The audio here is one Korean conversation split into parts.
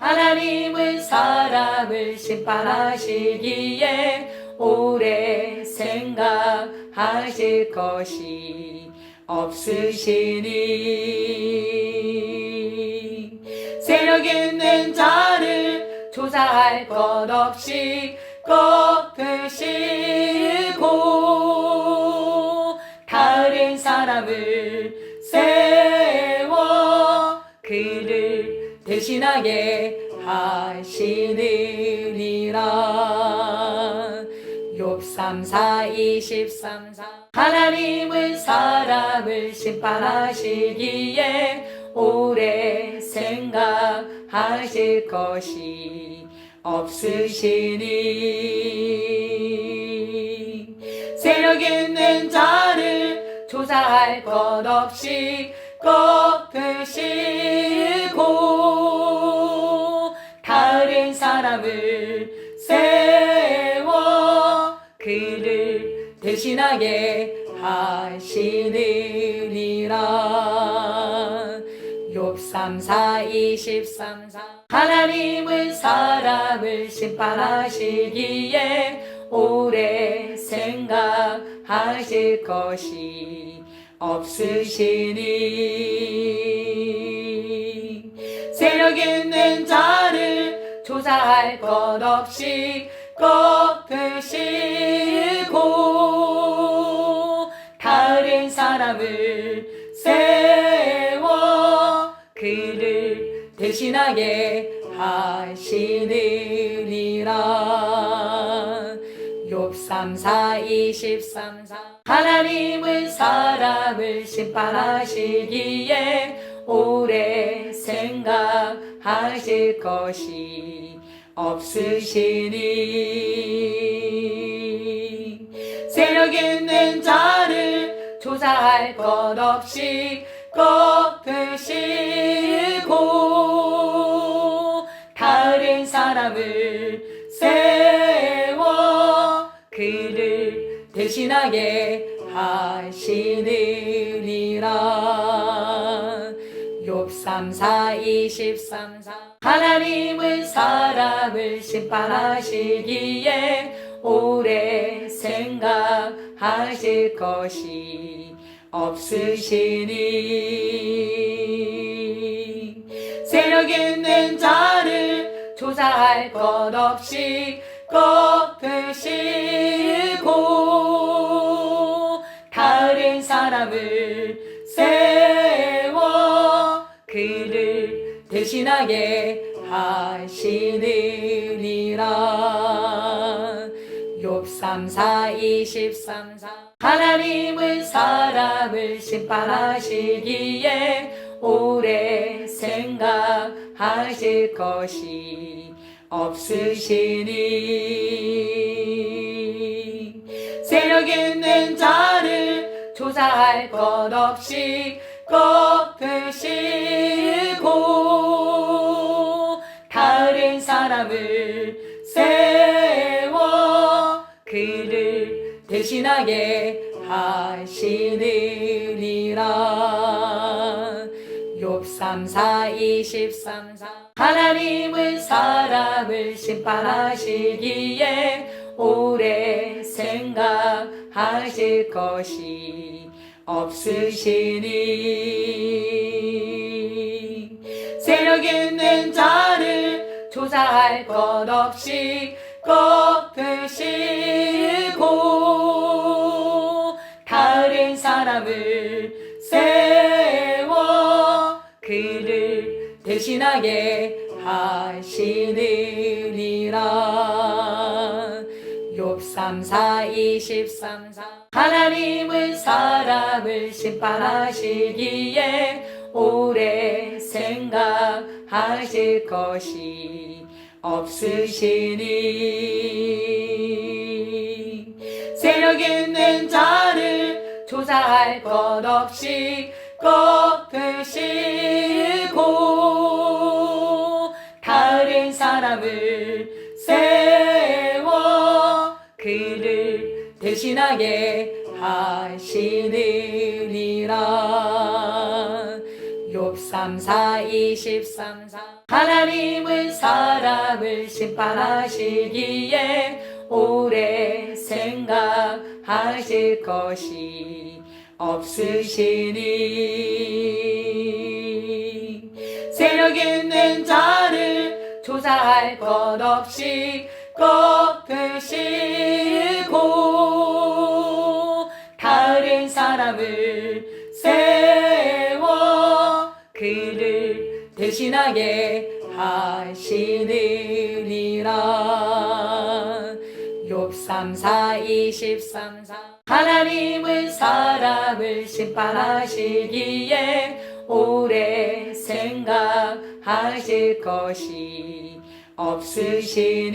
하나님은 사람을 심판하시기에 오래 생각하실 것이 없으시니 세력 있는 자를 조사할 것 없이 꺾으시고 다른 사람을 세워 그를 대신하게 하시느니라. 욥 3:4-23 하나님은 사람을 심판하시기에 오래 생각하실 것이 없으시니 세력 있는 자를 조사할 것 없이 꺾으시고 다른 사람을 세워 그를 대신하게 하시느니라. 욥 3:4-23 하나님은 사람을 심판하시기에 오래 생각하실 것이 없으시니 세력 있는 자를 조사할 것 없이 꺾으시고 다른 사람을 세워 그를 대신하게 하시느니라. 욥 3:4-23 하나님은 사람을 심판하시기에 오래 생각하실 것이 없으시니 세력 있는 자를 조사할 것 없이 꺾으시고 다른 사람을 세워 그를 대신하게 하시느니라. 욥 3:4-23 하나님은 사람을 심판하시기에 오래 생각하실 것이 없으시니 세력 있는 자를 조사할 것 없이 꺾으시고 다른 사람을 세워 그를 대신하게 하시느니라. 욥 3:4-23 하나님은 사람을 심판하시기에 오래 생각하실 것이 없으시니 세력 있는 자를 조사할 것 없이 꺾으시고 다른 사람을 세워 그를 대신하게 하시느니라. 욥 3:4-23 하나님은 사람을 심판하시기에 오래 생각하실 것이 없으시니 세력 있는 자를 조사할 것 없이 꺾으시고 다른 사람을 세워 그를 대신하게 하시느니라. 욥 3:4-23 하나님은 사람을 심판하시기에 오래 생각하실 것이 없으시니 세력 있는 자를 조사할 것 없이 꺾으시고 다른 사람을 세워 그를 대신하게 하시느니라. 욥 3:4-23 하나님은 사람을 심판하시기에 오래 생각하실 것이 없으시니 세력 있는 자를 조사할 것 없이 꺾으시고 다른 사람을 세워 그를 대신하게 하시느니라. 욥 3:4-23 하나님은 사람을 심판하시기에 오래 생각하실 것이 없으시니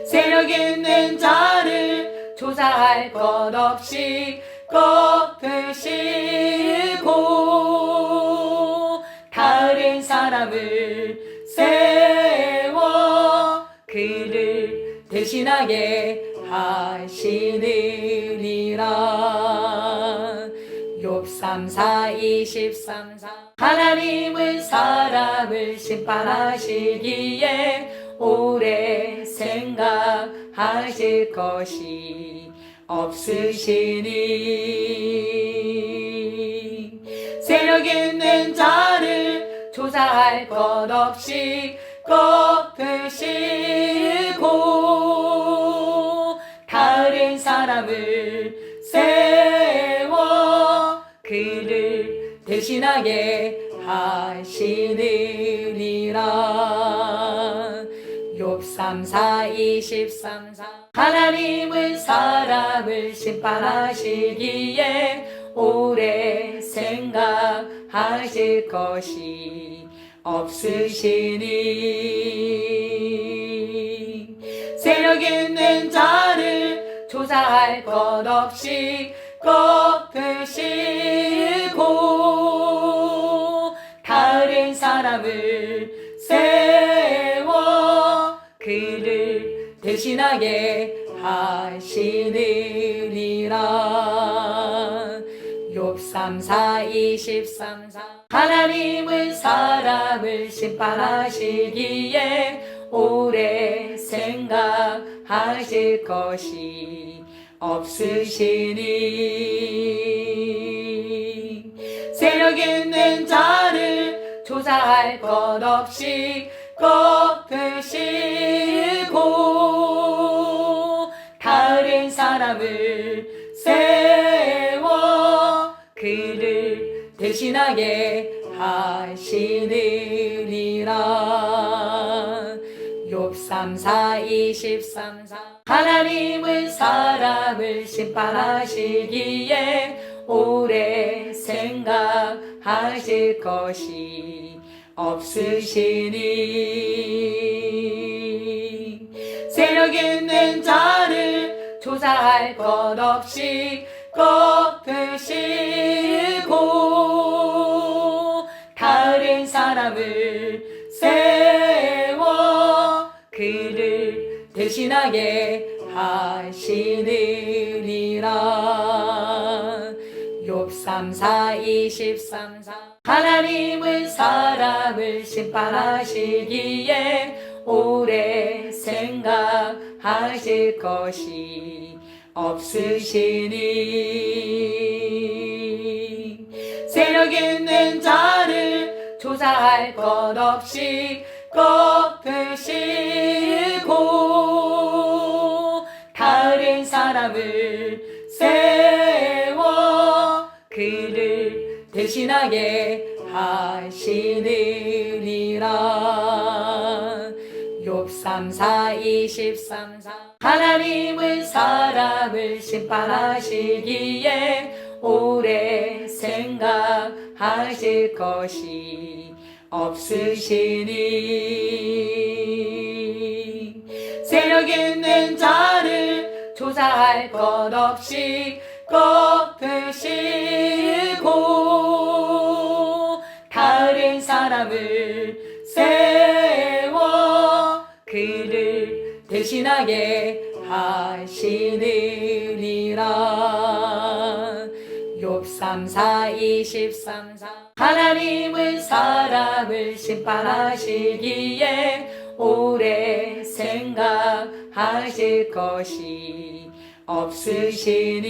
세력 있는 자를 조사할 것 없이 꺾으시고 다른 사람을 세워 그를 대신하게 하시느니라. 욥 3:4-23 하나님은 사람을 심판하시기에 오래 생각하실 것이 없으시니 세력 있는 자를 조사할 것 없이 꺾으시고 다른 사람을 세워 그를 대신하게 하시느니라. 욥 3:4-23 하나님은 사람을 심판하시기에 오래 생각하실 것이 없으시니 세력 있는 자를 조사할 것 없이 꺾으시고 다른 사람을 세워 그를 대신하게 하시느니라. 욥 3:4-23 하나님은 사람을 심판하시기에 오래 생각하실 것이 없으시니 세력 있는 자를 조사할 것 없이 꺾으시고 다른 사람을 세워 그를 대신하게 하시느니라. 욥 3:4-23 하나님은 사람을 심판하시기에 오래 생각하실 것이 없으시니 세력 있는 자를 조사할 것 없이 꺾으시고 다른 사람을 세워 그를 대신하게 하시느니라. 욥 3:4-23 하나님은 사람을 심판하시기에 오래 생각하실 것이 없으시니 세력 있는 자를 조사할 것 없이 꺾으시고 다른 사람을 세워 그를 대신하게 하시느니라. 욥 3:4-23 하나님은 사람을 심판하시기에 오래 생각하실 것이 없으시니 세력 있는 자를 조사할 것 없이 꺾으시고 다른 사람을 세워 그를 대신하게 하시느니라. 욥 634 23 하나님은 사람을 심판하시기에 오래 생각하실 것이 없으시니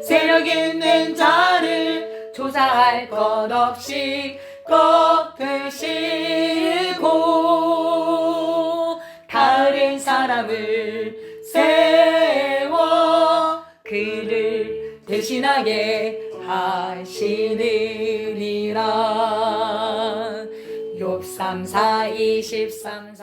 세력 있는 자를 조사할 것 없이 꺾으시고 다른 사람을 세워 그를 대신하게 하시느니라. 욥 3:4 23